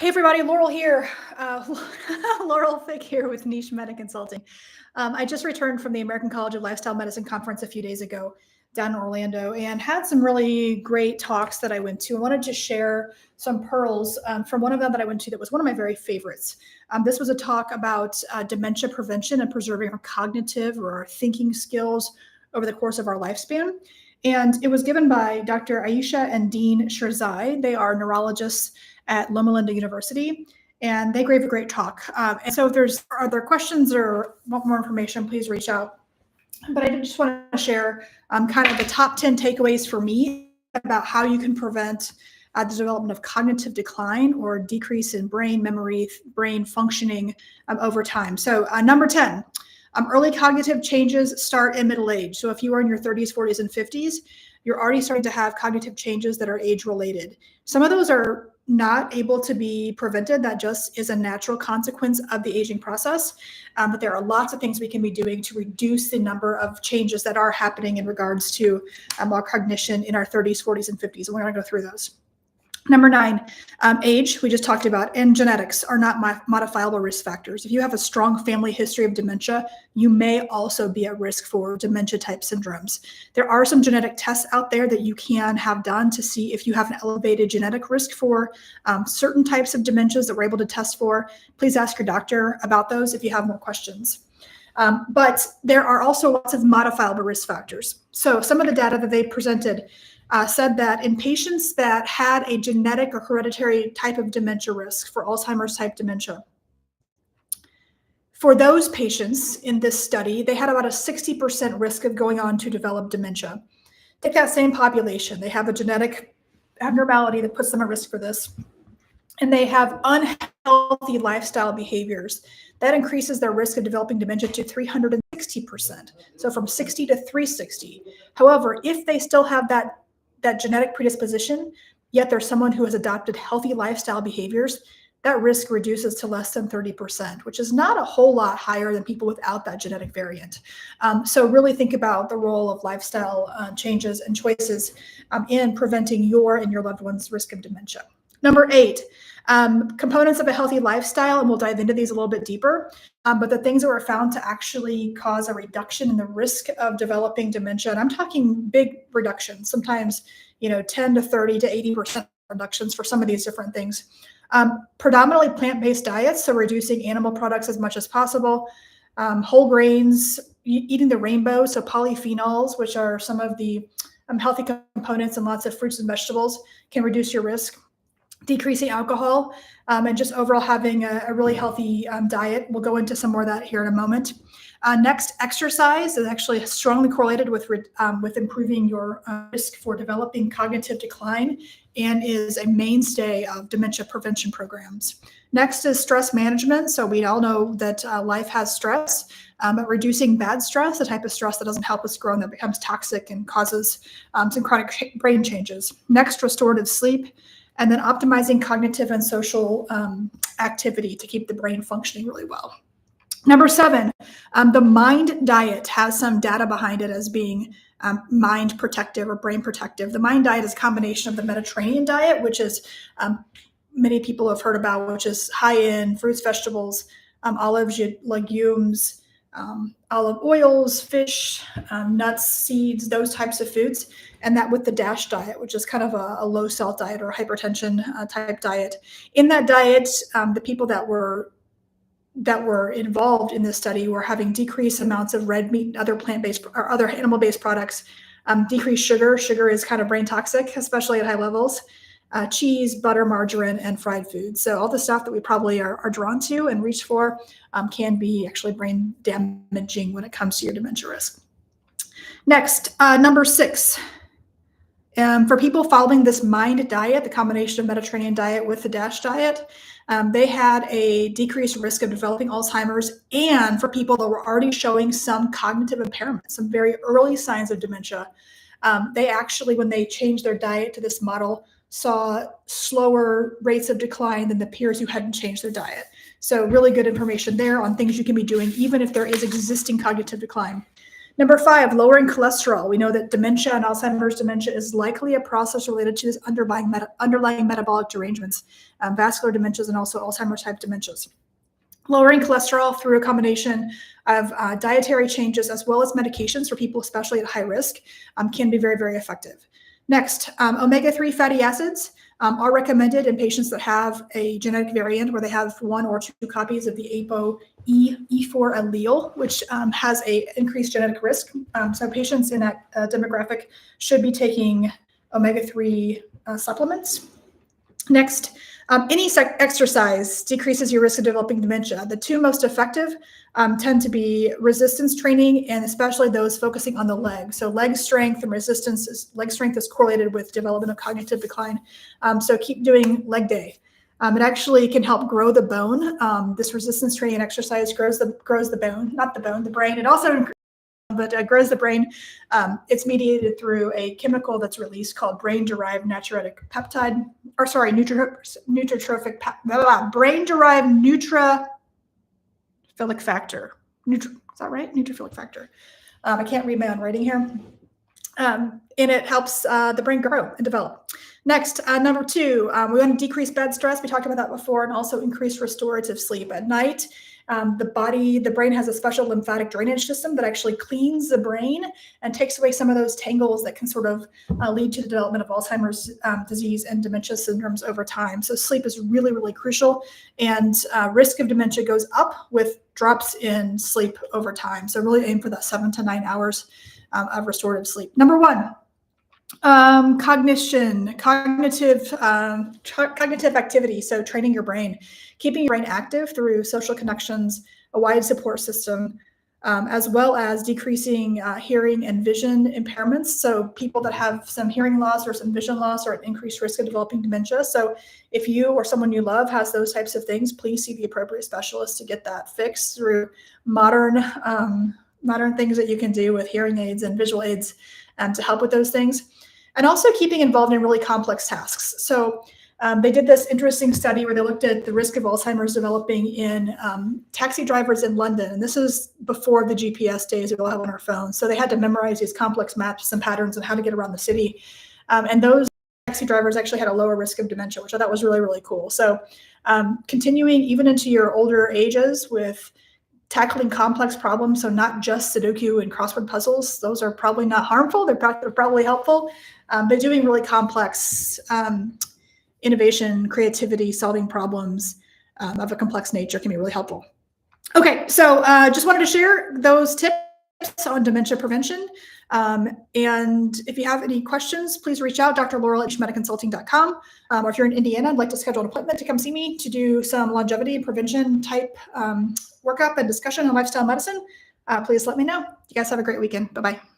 Hey everybody, Laurel here. Laurel Fick here with Niche Meta Consulting. I just returned from the American College of Lifestyle Medicine conference a few days ago down in Orlando and had some really great talks that I went to. I wanted to share some pearls from one of them that I went to that was one of my very favorites. This was a talk about dementia prevention and preserving our cognitive or our thinking skills over the course of our lifespan. And it was given by Dr. Aisha and Dean Shirzai. They are neurologists at Loma Linda University, and they gave a great talk. And so if are there questions or want more information, please reach out. But I just want to share kind of the top 10 takeaways for me about how you can prevent the development of cognitive decline or decrease in brain memory, brain functioning over time. So number 10, early cognitive changes start in middle age. So if you are in your 30s, 40s, and 50s, you're already starting to have cognitive changes that are age-related. Some of those are not able to be prevented. That just is a natural consequence of the aging process. But there are lots of things we can be doing to reduce the number of changes that are happening in regards to our cognition in our 30s, 40s, and 50s. And we're going to go through those. Number 9, age, we just talked about, and genetics are not modifiable risk factors. If you have a strong family history of dementia, you may also be at risk for dementia-type syndromes. There are some genetic tests out there that you can have done to see if you have an elevated genetic risk for certain types of dementias that we're able to test for. Please ask your doctor about those if you have more questions. But there are also lots of modifiable risk factors. So some of the data that they presented said that in patients that had a genetic or hereditary type of dementia risk for Alzheimer's type dementia, for those patients in this study, they had about a 60% risk of going on to develop dementia. Take that same population, they have a genetic abnormality that puts them at risk for this, and they have unhealthy lifestyle behaviors. That increases their risk of developing dementia to 360%, so from 60 to 360. However, if they still have that genetic predisposition, yet there's someone who has adopted healthy lifestyle behaviors, that risk reduces to less than 30%, which is not a whole lot higher than people without that genetic variant. So really think about the role of lifestyle changes and choices in preventing your and your loved one's risk of dementia. Number 8, components of a healthy lifestyle, and we'll dive into these a little bit deeper, but the things that were found to actually cause a reduction in the risk of developing dementia, and I'm talking big reductions, sometimes 10 to 30 to 80% reductions for some of these different things. Predominantly plant-based diets, so reducing animal products as much as possible, whole grains, eating the rainbow, so polyphenols, which are some of the healthy components in lots of fruits and vegetables, can reduce your risk. Decreasing alcohol, and just overall having a really healthy diet. We'll go into some more of that here in a moment. Next, exercise is actually strongly correlated with improving your risk for developing cognitive decline and is a mainstay of dementia prevention programs. Next is stress management. So we all know that life has stress, but reducing bad stress, the type of stress that doesn't help us grow and that becomes toxic and causes some chronic brain changes. Next, restorative sleep. And then optimizing cognitive and social activity to keep the brain functioning really well. Number 7, the MIND diet has some data behind it as being mind protective or brain protective. The MIND diet is a combination of the Mediterranean diet, which is many people have heard about, which is high in fruits, vegetables, olives, legumes, olive oils, fish, nuts, seeds, those types of foods, and that with the DASH diet, which is kind of a low salt diet or hypertension type diet. In that diet, the people that were involved in this study were having decreased amounts of red meat and other plant-based or other animal-based products, decreased sugar. Sugar is kind of brain toxic, especially at high levels. Cheese, butter, margarine, and fried foods. So all the stuff that we probably are drawn to and reach for can be actually brain damaging when it comes to your dementia risk. Next, number 6. For people following this MIND diet, the combination of Mediterranean diet with the DASH diet, they had a decreased risk of developing Alzheimer's, and for people that were already showing some cognitive impairment, some very early signs of dementia, they actually, when they changed their diet to this model, saw slower rates of decline than the peers who hadn't changed their diet. So really good information there on things you can be doing, even if there is existing cognitive decline. Number 5, lowering cholesterol. We know that dementia and Alzheimer's dementia is likely a process related to these underlying metabolic derangements, vascular dementias, and also Alzheimer's type dementias. Lowering cholesterol through a combination of dietary changes as well as medications for people, especially at high risk, can be very, very effective. Next, omega-3 fatty acids are recommended in patients that have a genetic variant where they have 1 or 2 copies of the ApoE4 allele, which has a increased genetic risk. So patients in that demographic should be taking omega-3 supplements. Next, any exercise decreases your risk of developing dementia. The 2 most effective tend to be resistance training, and especially those focusing on the leg. So leg strength and resistance, leg strength is correlated with development of cognitive decline. So keep doing leg day. It actually can help grow the bone. This resistance training and exercise grows the bone, not the bone, the brain. It also grows the brain. It's mediated through a chemical that's released called brain-derived brain-derived neutrophilic factor. Is that right? Neutrophilic factor. I can't read my own writing here. And it helps the brain grow and develop. Next, number 2, we want to decrease bed stress. We talked about that before, and also increase restorative sleep at night. The brain has a special lymphatic drainage system that actually cleans the brain and takes away some of those tangles that can sort of lead to the development of Alzheimer's disease and dementia syndromes over time. So sleep is really, really crucial, and risk of dementia goes up with drops in sleep over time. So really aim for that 7 to 9 hours of restorative sleep. Number 1, cognitive activity. So training your brain, keeping your brain active through social connections, a wide support system, as well as decreasing hearing and vision impairments. So people that have some hearing loss or some vision loss are at increased risk of developing dementia. So if you or someone you love has those types of things, please see the appropriate specialist to get that fixed through modern things that you can do with hearing aids and visual aids to help with those things. And also keeping involved in really complex tasks. So they did this interesting study where they looked at the risk of Alzheimer's developing in taxi drivers in London. And this is before the GPS days we all have on our phones. So they had to memorize these complex maps and patterns and how to get around the city. And those taxi drivers actually had a lower risk of dementia, which I thought was really, really cool. So continuing even into your older ages with tackling complex problems, so not just Sudoku and crossword puzzles. Those are probably not harmful. They're probably helpful. But doing really complex innovation, creativity, solving problems of a complex nature can be really helpful. Okay, so just wanted to share those tips on dementia prevention. And if you have any questions, please reach out, Dr. Laurel at mediconsulting.com. Or if you're in Indiana, I'd like to schedule an appointment to come see me to do some longevity and prevention type workup and discussion on lifestyle medicine. Please let me know. You guys have a great weekend. Bye-bye.